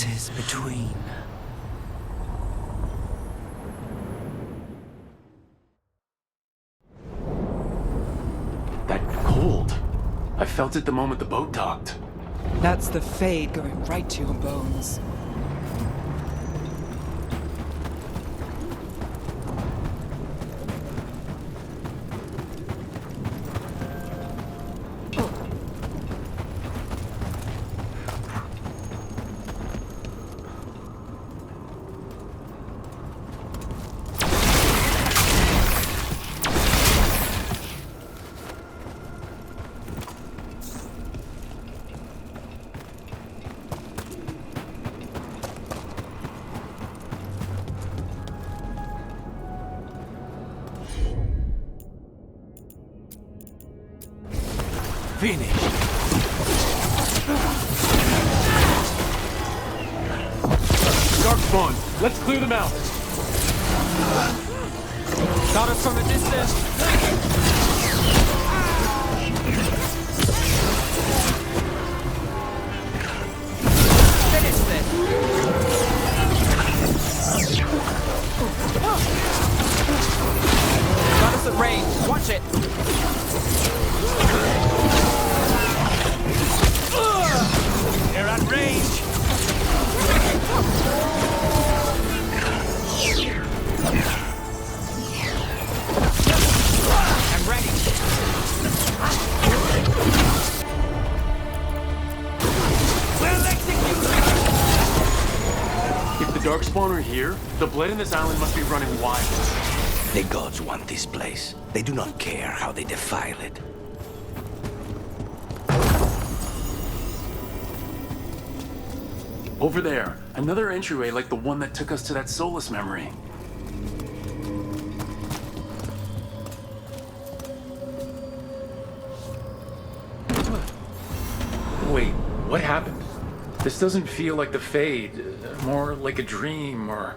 spaces between. That cold. I felt it the moment the boat docked. That's the fade going right to your bones. Finished. Darkspawn, let's clear them out. Got us from a distance. Finish this. Got us at range. Watch it. They're at range. I'm ready. Well executed. If the Darkspawn are here, the blood in this island must be running wild. The gods want this place. They do not care how they defile it. Over there, another entryway like the one that took us to that Solus memory. Wait, what happened? This doesn't feel like the Fade, more like a dream or...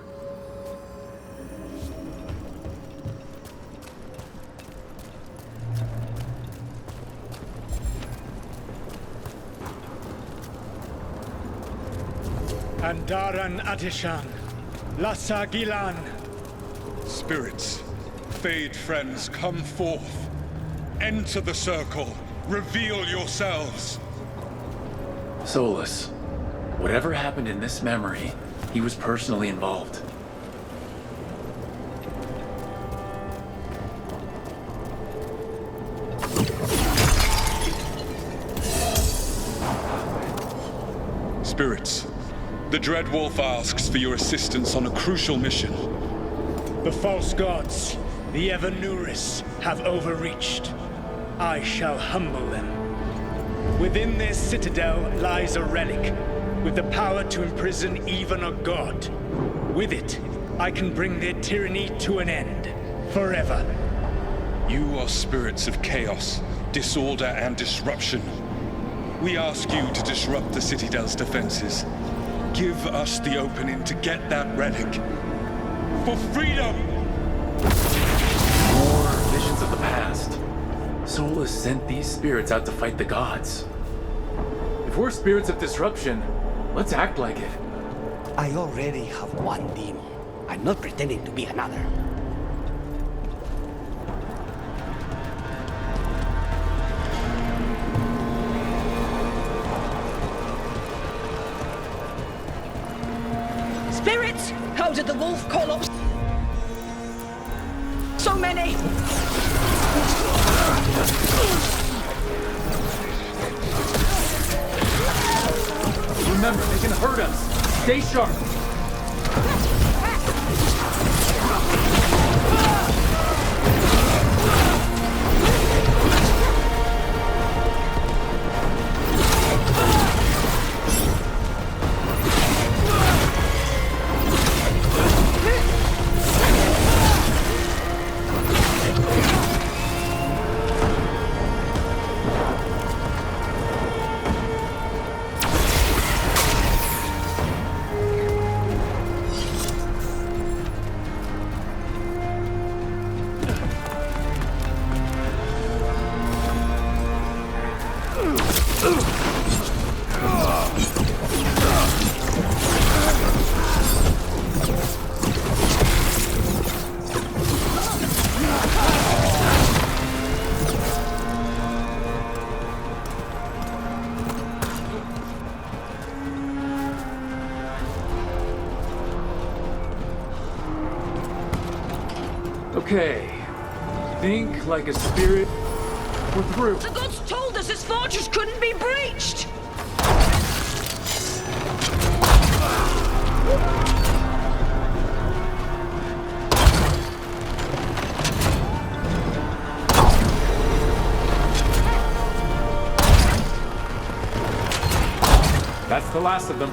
Andaran Atishan, Lassa Gilan. Spirits, Fade friends, come forth. Enter the circle. Reveal yourselves. Solus, whatever happened in this memory, he was personally involved. Spirits, the Dread Wolf asks for your assistance on a crucial mission. The false gods, the Evanuris, have overreached. I shall humble them. Within their citadel lies a relic, with the power to imprison even a god. With it, I can bring their tyranny to an end, forever. You are spirits of chaos, disorder, and disruption. We ask you to disrupt the Citadel's defenses. Give us the opening to get that relic. For freedom! More visions of the past. Solus sent these spirits out to fight the gods. If we're spirits of disruption, let's act like it. I already have one demon. I'm not pretending to be another. Spirits! How did the wolf call up so many? Remember, they can hurt us. Stay sharp. Okay. Think like a spirit. We're through. The gods told us this fortress couldn't be breached! That's the last of them.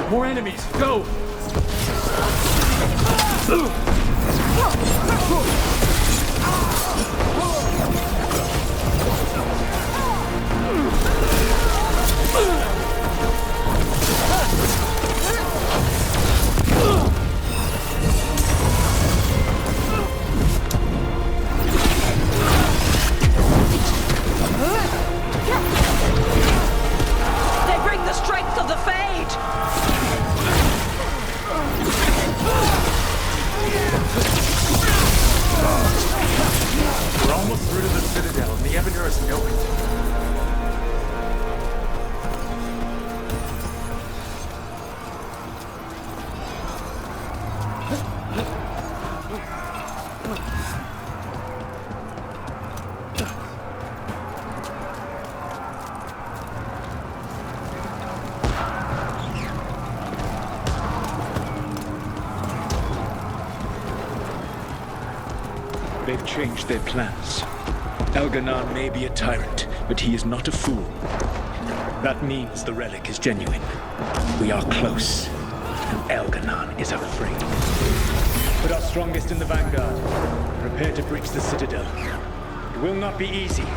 More enemies, go! They bring the strength of the Fade! We're almost through to the Citadel, and the Evanurus know it. They've changed their plans. Elganon may be a tyrant, but he is not a fool. That means the relic is genuine. We are close, and Elganon is afraid. Put our strongest in the vanguard. Prepare to breach the Citadel. It will not be easy,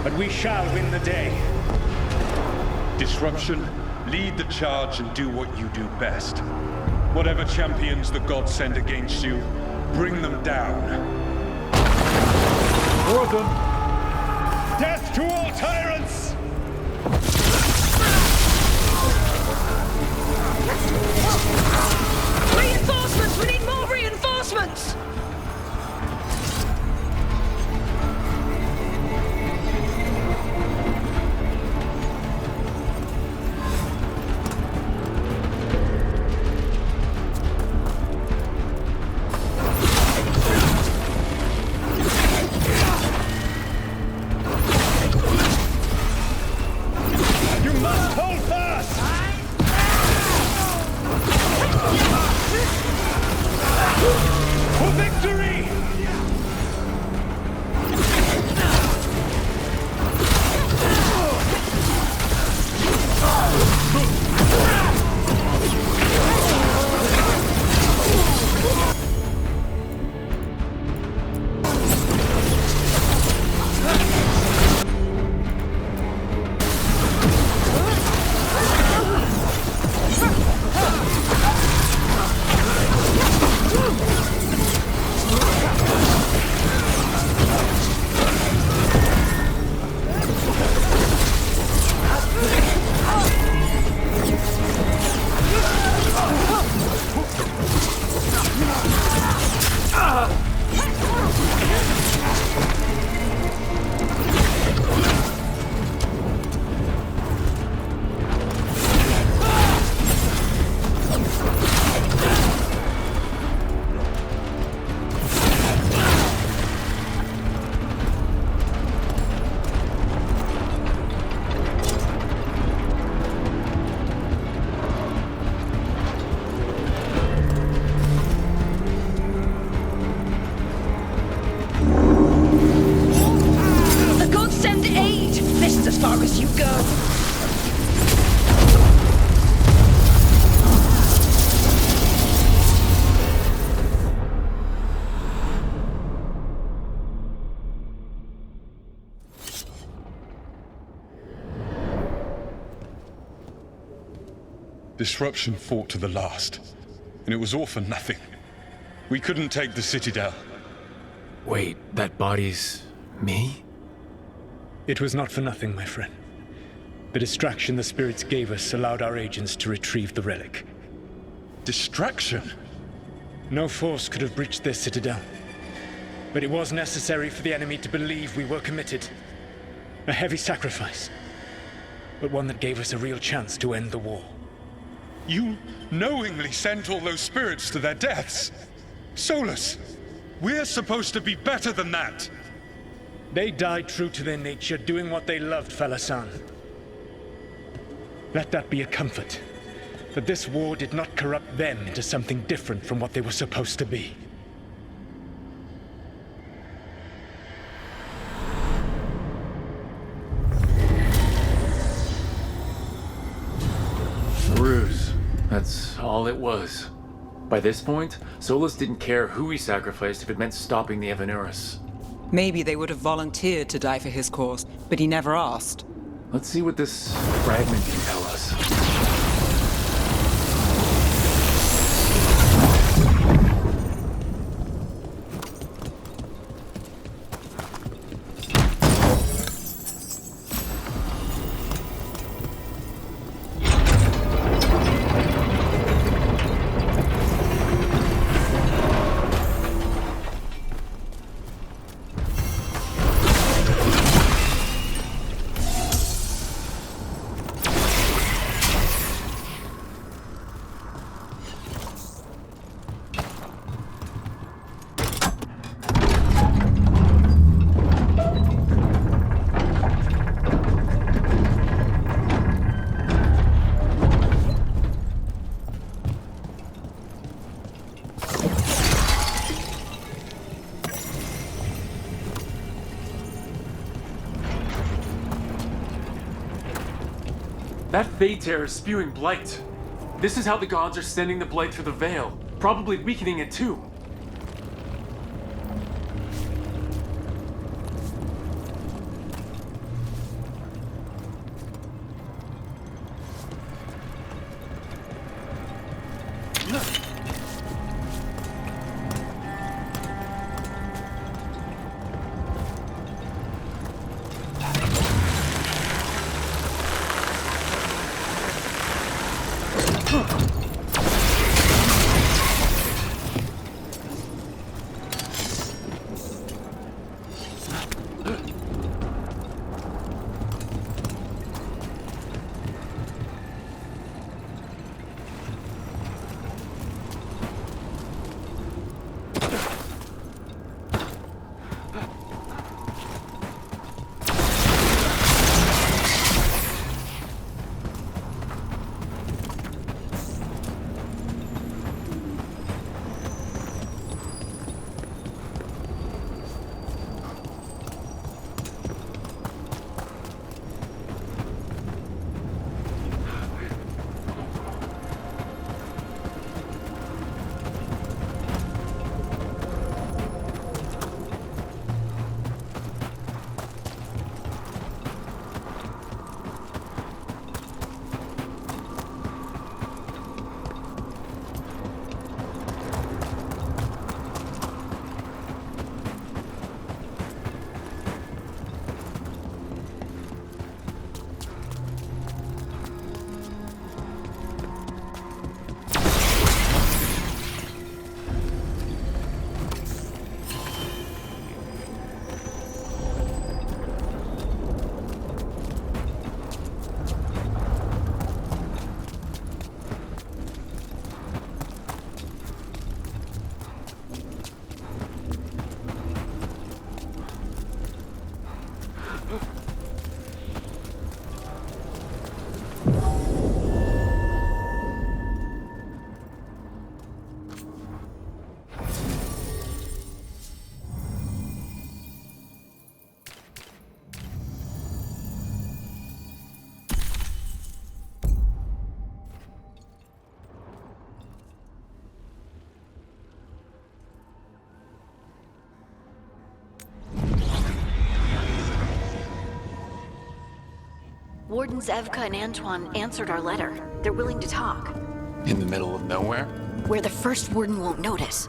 but we shall win the day. Disruption, lead the charge and do what you do best. Whatever champions the gods send against you, bring them down. More of them! Death to all tyrants! Reinforcements! We need more reinforcements! Disruption fought to the last, and it was all for nothing. We couldn't take the Citadel. Wait, that body's me? It was not for nothing, my friend. The distraction the spirits gave us allowed our agents to retrieve the relic. Distraction? No force could have breached their citadel. But it was necessary for the enemy to believe we were committed. A heavy sacrifice, but one that gave us a real chance to end the war. You knowingly sent all those spirits to their deaths? Solus, we're supposed to be better than that! They died true to their nature, doing what they loved, Fala-san. Let that be a comfort, that this war did not corrupt them into something different from what they were supposed to be. Ruse. That's all it was. By this point, Solus didn't care who he sacrificed if it meant stopping the Evanurus. Maybe they would have volunteered to die for his cause, but he never asked. Let's see what this fragment can tell us. That Fade Terror is spewing blight. This is how the gods are sending the blight through the veil, probably weakening it too. Wardens Evka and Antoine answered our letter. They're willing to talk. In the middle of nowhere? Where the first warden won't notice.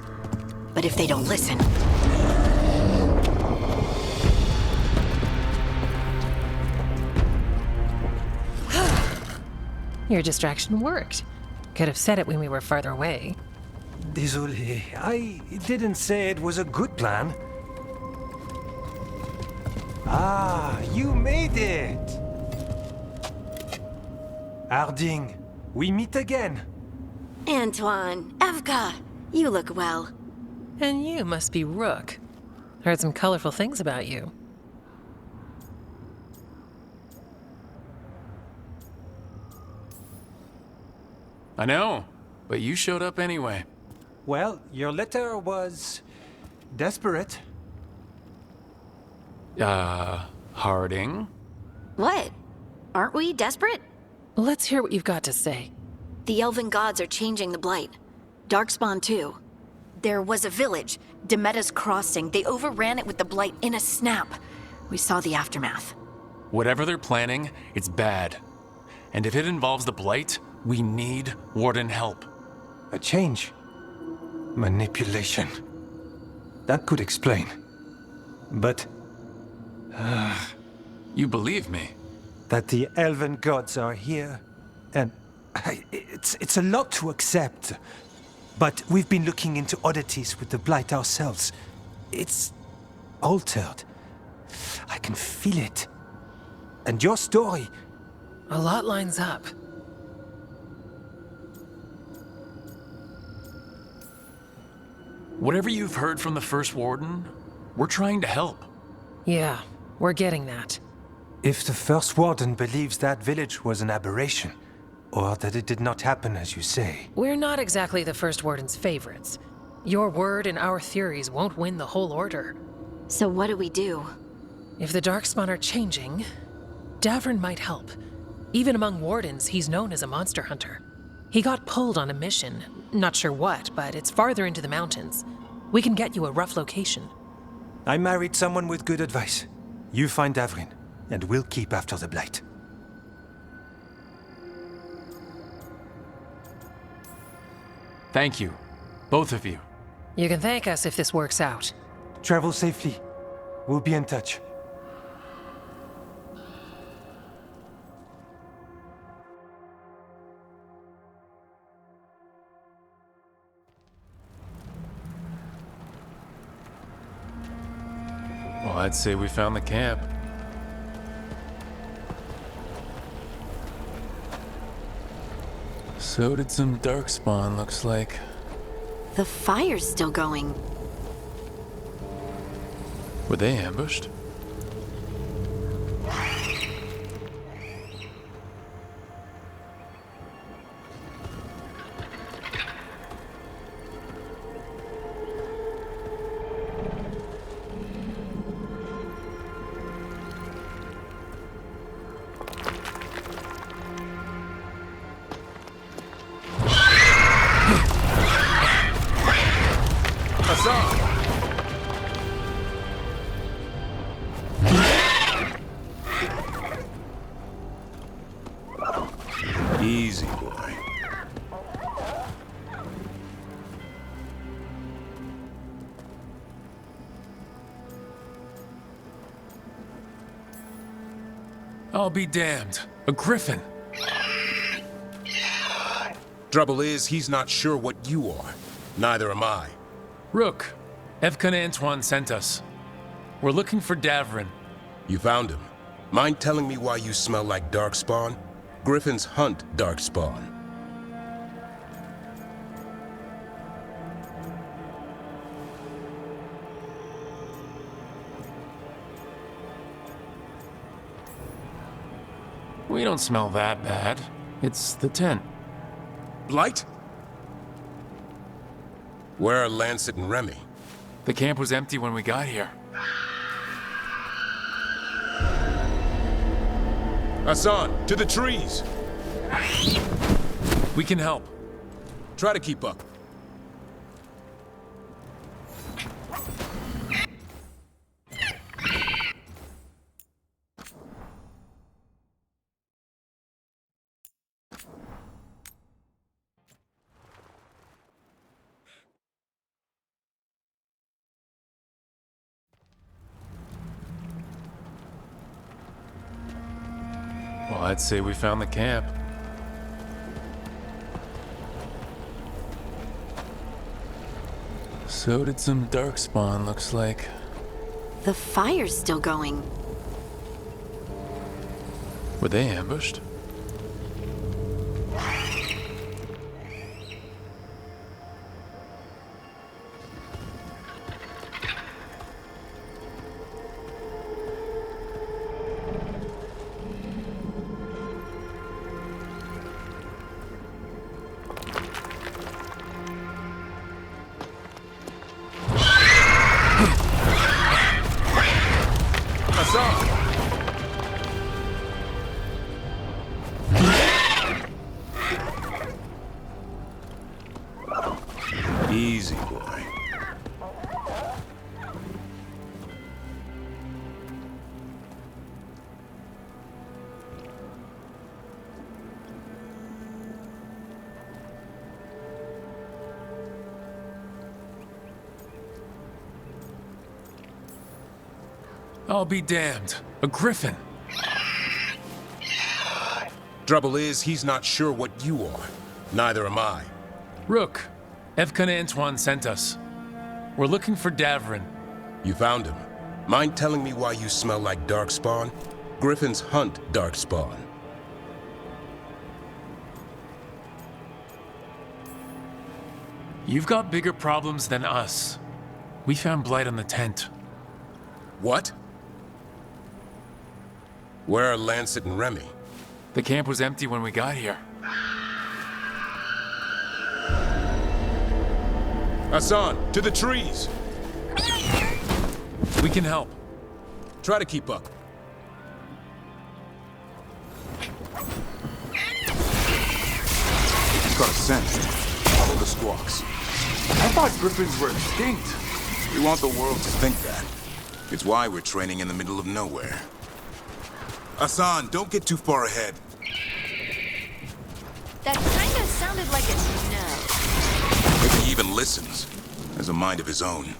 But if they don't listen... Your distraction worked. Could have said it when we were farther away. Désolé, I didn't say it was a good plan. Ah, you made it! Harding, we meet again. Antoine, Evka, you look well. And you must be Rook. Heard some colorful things about you. I know, but you showed up anyway. Well, your letter was desperate. Harding? What? Aren't we desperate? Let's hear what you've got to say. The elven gods are changing the Blight. Darkspawn too. There was a village, Demeta's Crossing. They overran it with the Blight in a snap. We saw the aftermath. Whatever they're planning, it's bad. And if it involves the Blight, we need Warden help. A change. Manipulation. That could explain. But... You believe me? that the elven gods are here, and it's a lot to accept. But we've been looking into oddities with the Blight ourselves. It's altered. I can feel it. And your story... A lot lines up. Whatever you've heard from the First Warden, we're trying to help. Yeah, we're getting that. If the First Warden believes that village was an aberration, or that it did not happen as you say... We're not exactly the First Warden's favorites. Your word and our theories won't win the whole order. So what do we do? If the Darkspawn are changing, Davrin might help. Even among Wardens, he's known as a monster hunter. He got pulled on a mission. Not sure what, but it's farther into the mountains. We can get you a rough location. I married someone with good advice. You find Davrin, and we'll keep after the Blight. Thank you. Both of you. You can thank us if this works out. Travel safely. We'll be in touch. Well, I'd say we found the camp. So did some Darkspawn, looks like. The fire's still going. Were they ambushed? Easy, boy. I'll be damned. A griffin. Trouble is, he's not sure what you are. Neither am I. Rook, Evka and Antoine sent us. We're looking for Davrin. You found him. Mind telling me why you smell like Darkspawn? Griffins hunt Darkspawn. We don't smell that bad. It's the tent. Blight? Where are Lancet and Remy? The camp was empty when we got here. Hassan, to the trees! We can help. Try to keep up. Well, I'd say we found the camp. So did some darkspawn, looks like. The fire's still going. Were they ambushed? Easy, boy. I'll be damned. A griffin. Trouble is, he's not sure what you are. Neither am I. Rook, Evkan and Antoine sent us. We're looking for Davrin. You found him. Mind telling me why you smell like darkspawn? Griffins hunt darkspawn. You've got bigger problems than us. We found blight on the tent. What? Where are Lancet and Remy? The camp was empty when we got here. Hassan, to the trees! We can help. Try to keep up. Got a scent. Follow the squawks. I thought griffins were extinct. We want the world to think that. It's why we're training in the middle of nowhere. Hassan, don't get too far ahead. That kinda sounded like a no. If he even listens, has a mind of his own.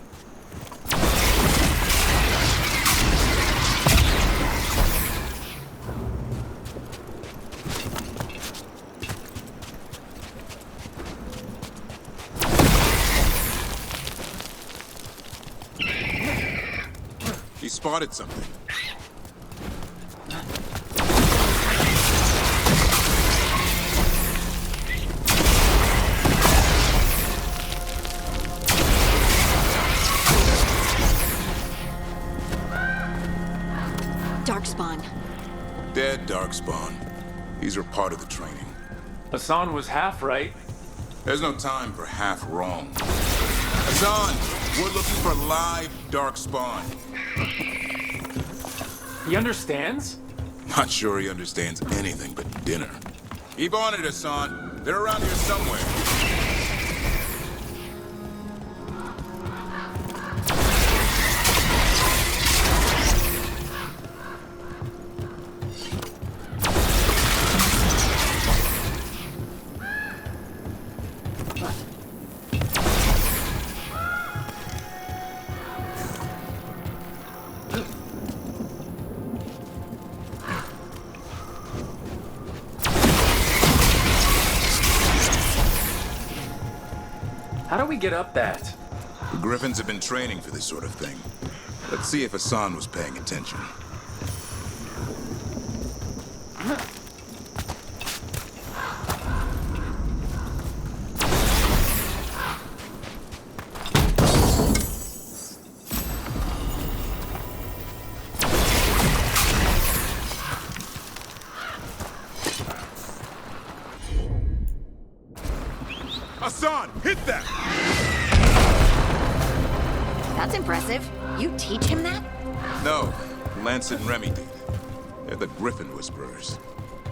He spotted something. Darkspawn. Dead darkspawn. These are part of the training. Hassan was half right. There's no time for half wrong. Hassan, we're looking for live darkspawn. He understands? Not sure he understands anything but dinner. Keep on it, Hassan. They're around here somewhere. How do we get up that? The Griffins have been training for this sort of thing. Let's see if Hassan was paying attention. Hassan, hit that! That's impressive. You teach him that? No, Lancet and Remy did. They're the Griffin Whisperers.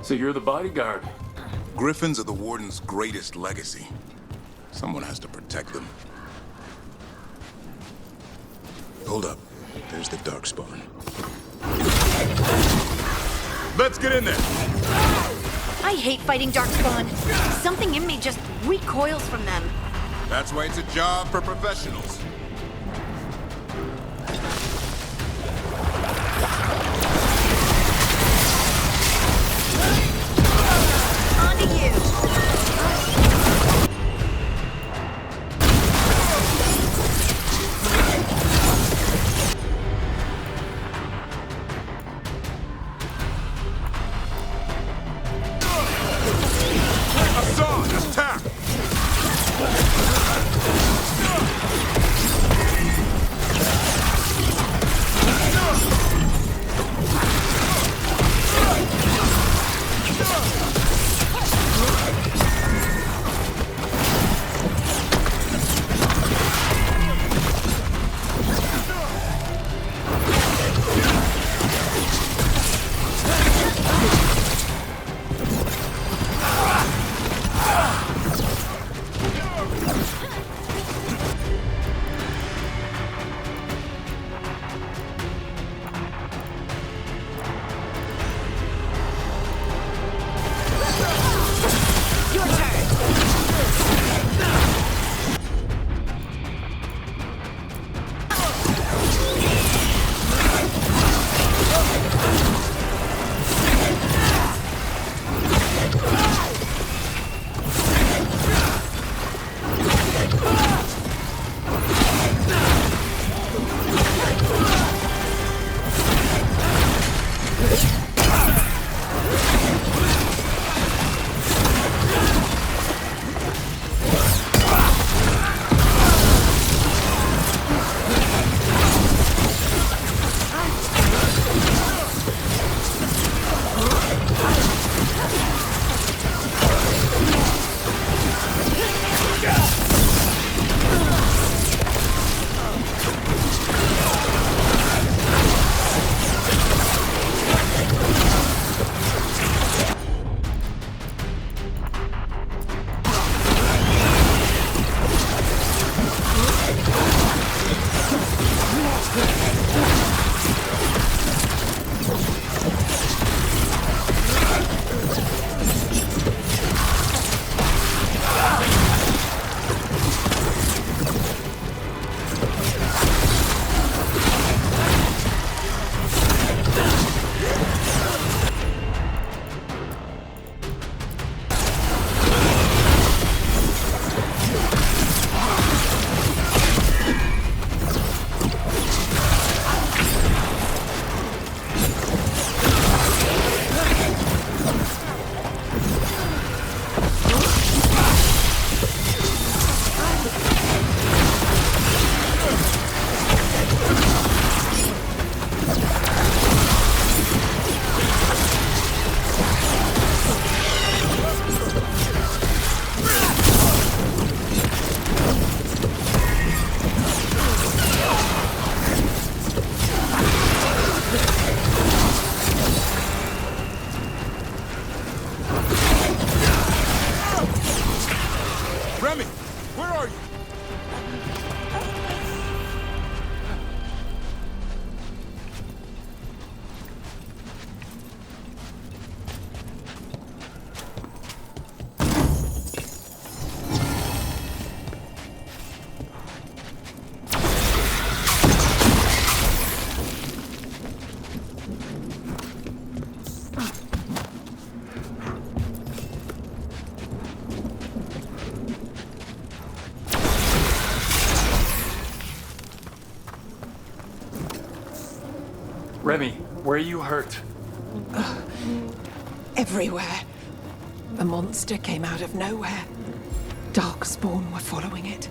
So you're the bodyguard? Griffins are the Warden's greatest legacy. Someone has to protect them. Hold up. There's the Darkspawn. Let's get in there! I hate fighting Darkspawn. Something in me just recoils from them. That's why it's a job for professionals. On to you. Remy, where are you hurt? Everywhere. A monster came out of nowhere. Darkspawn were following it.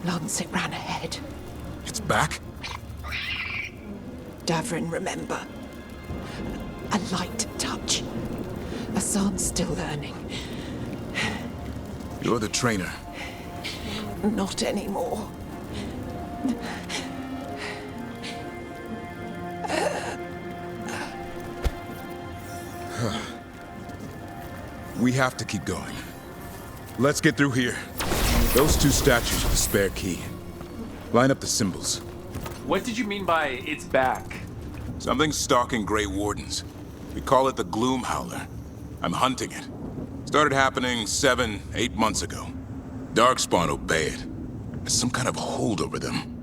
Lancet ran ahead. It's back? Davrin, remember. A light touch. Hassan's still learning. You're the trainer. Not anymore. We have to keep going. Let's get through here. Those two statues are the spare key. Line up the symbols. What did you mean by it's back? Something's stalking Grey Wardens. We call it the Gloom Howler. I'm hunting it. Started happening 7, 8 months ago. Darkspawn obey it. There's some kind of hold over them.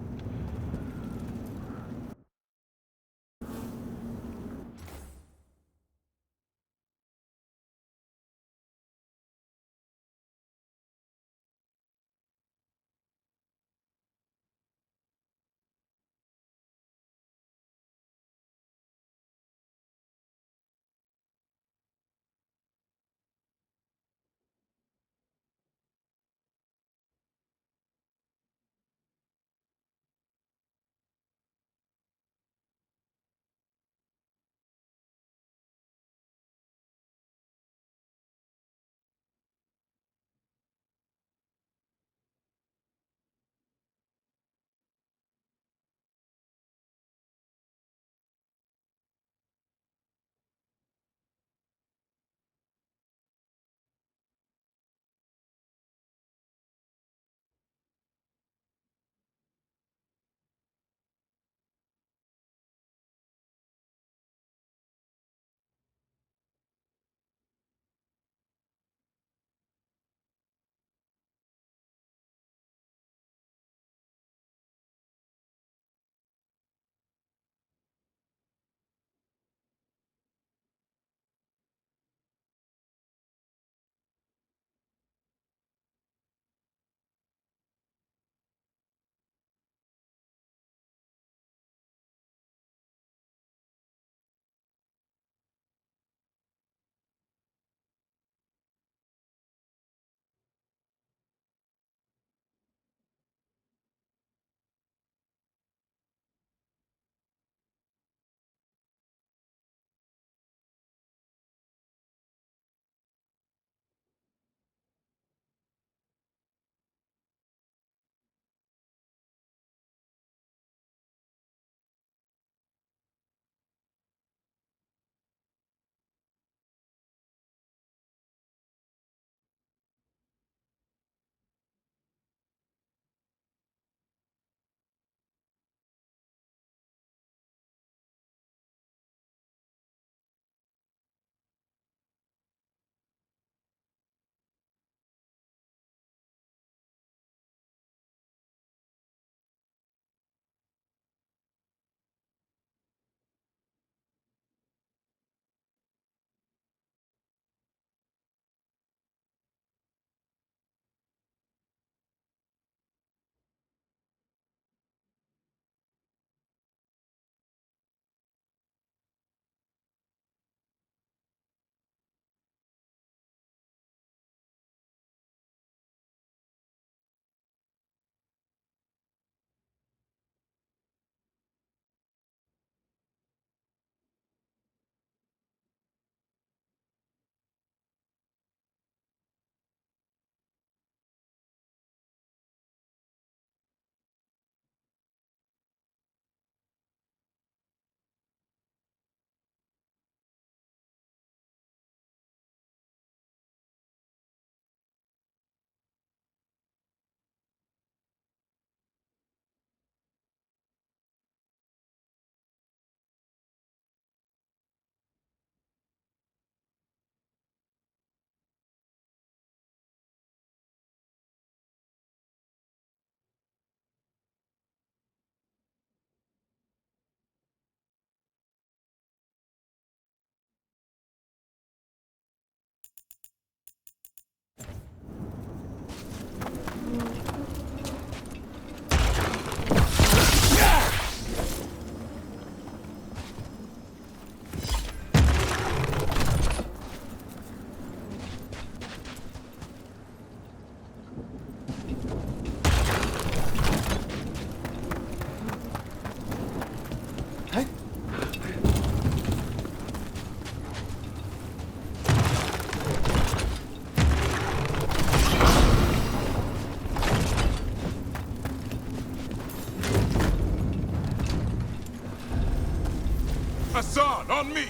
Hassan, on me!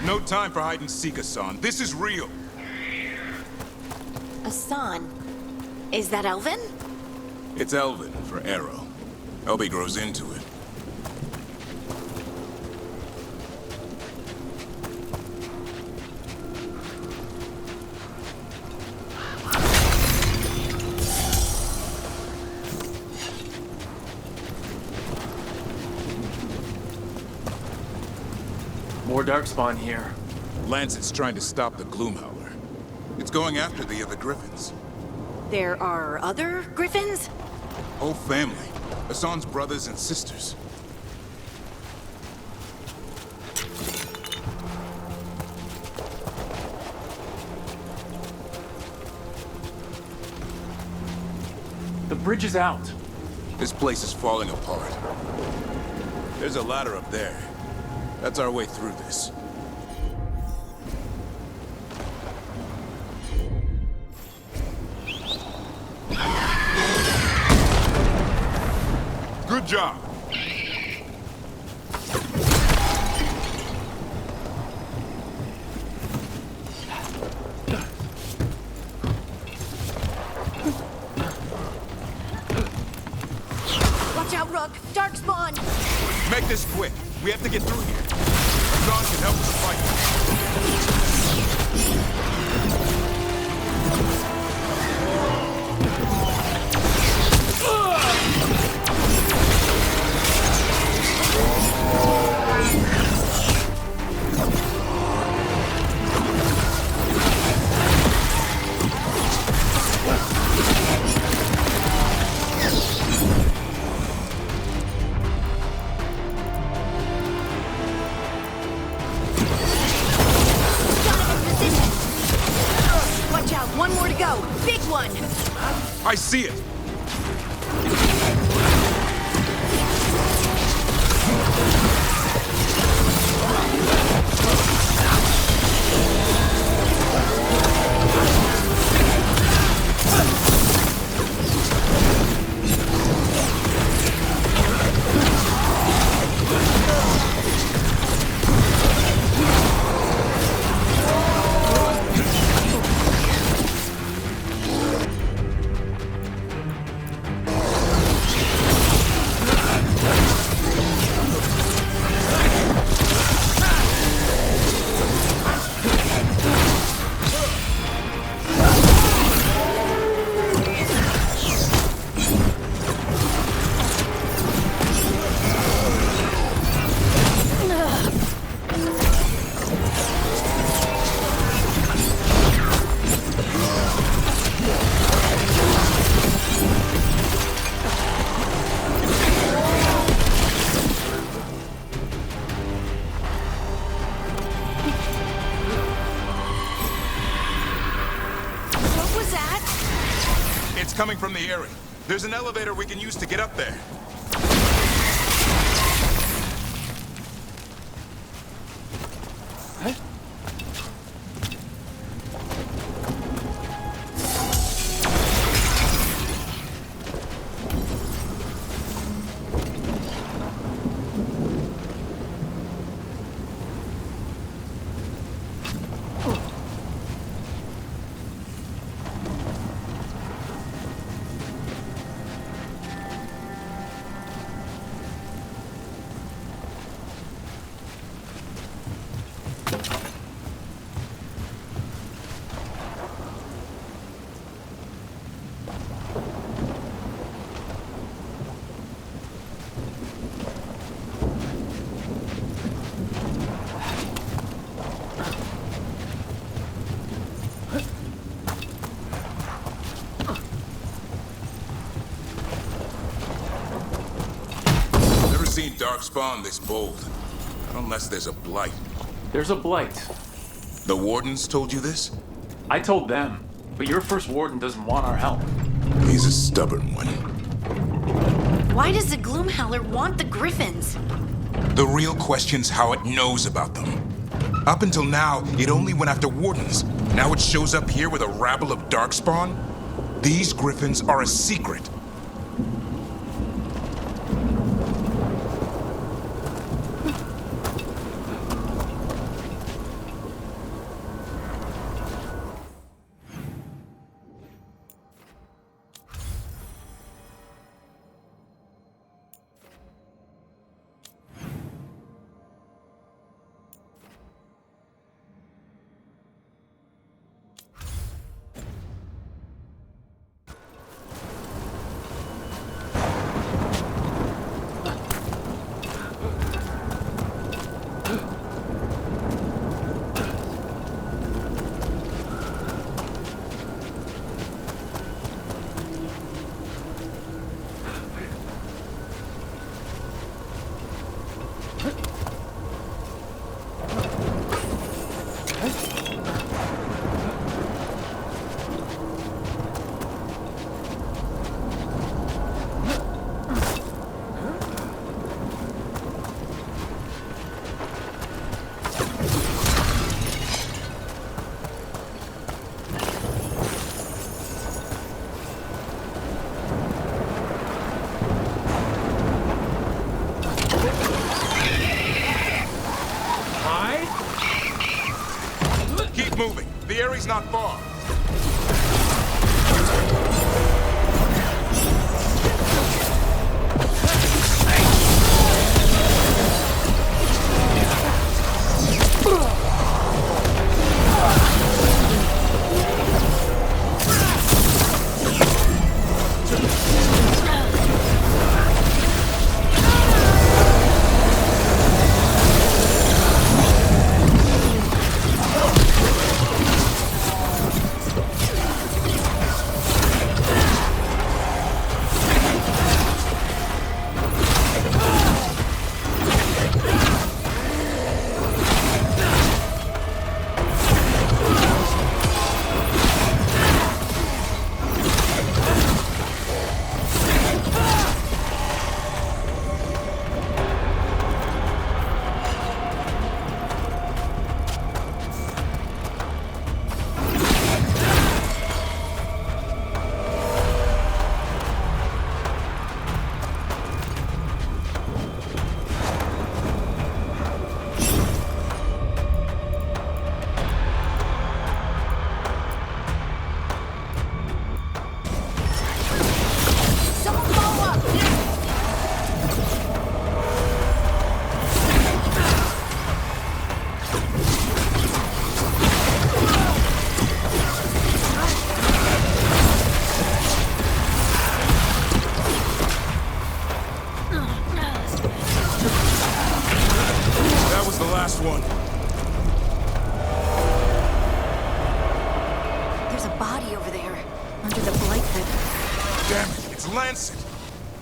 No time for hide and seek, Hassan. This is real. Hassan? Is that Elven? It's Elven for arrow. Elby grows into it. More darkspawn here. Lancet's trying to stop the Gloomhowler. It's going after the other Griffins. There are other Griffins? Whole family. Hassan's brothers and sisters. The bridge is out. This place is falling apart. There's a ladder up there. That's our way through this. Good job. Watch out, Rook! Darkspawn! Make this quick. We have to get through here. Hassan can help us fight. One more to go. Big one. I see it. Coming from the area. There's an elevator we can use to get up there. Seen Darkspawn this bold. Not unless there's a blight. There's a blight. The Wardens told you this? I told them, but your first Warden doesn't want our help. He's a stubborn one. Why does the Gloomhowler want the Griffins? The real question's how it knows about them. Up until now, it only went after Wardens. Now it shows up here with a rabble of Darkspawn? These griffins are a secret. Keep moving. The area's not far.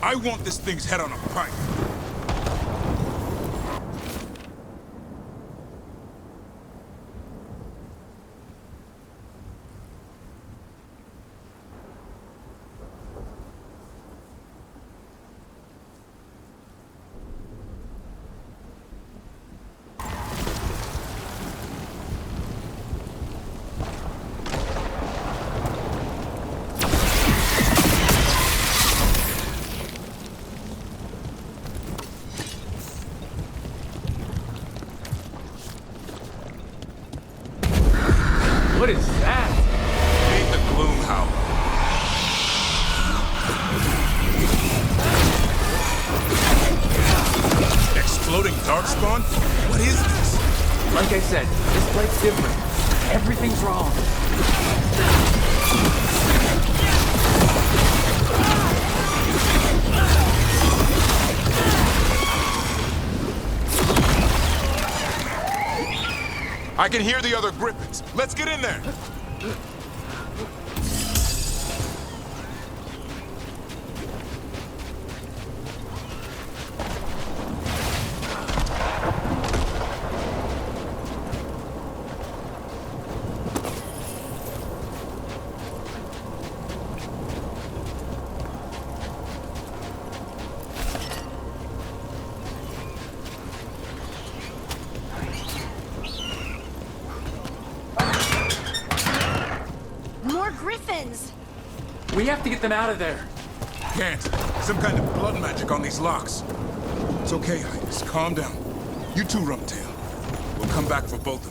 I want this thing's head on a pike. What is that? Ain't the gloom howler. Exploding darkspawn? What is this? Like I said, this blight's different. Everything's wrong. I can hear the other griffins. Let's get in there. We have to get them out of there. Can't. Some kind of blood magic on these locks. It's okay, Highness. Calm down. You too, Rumtail. We'll come back for both of you.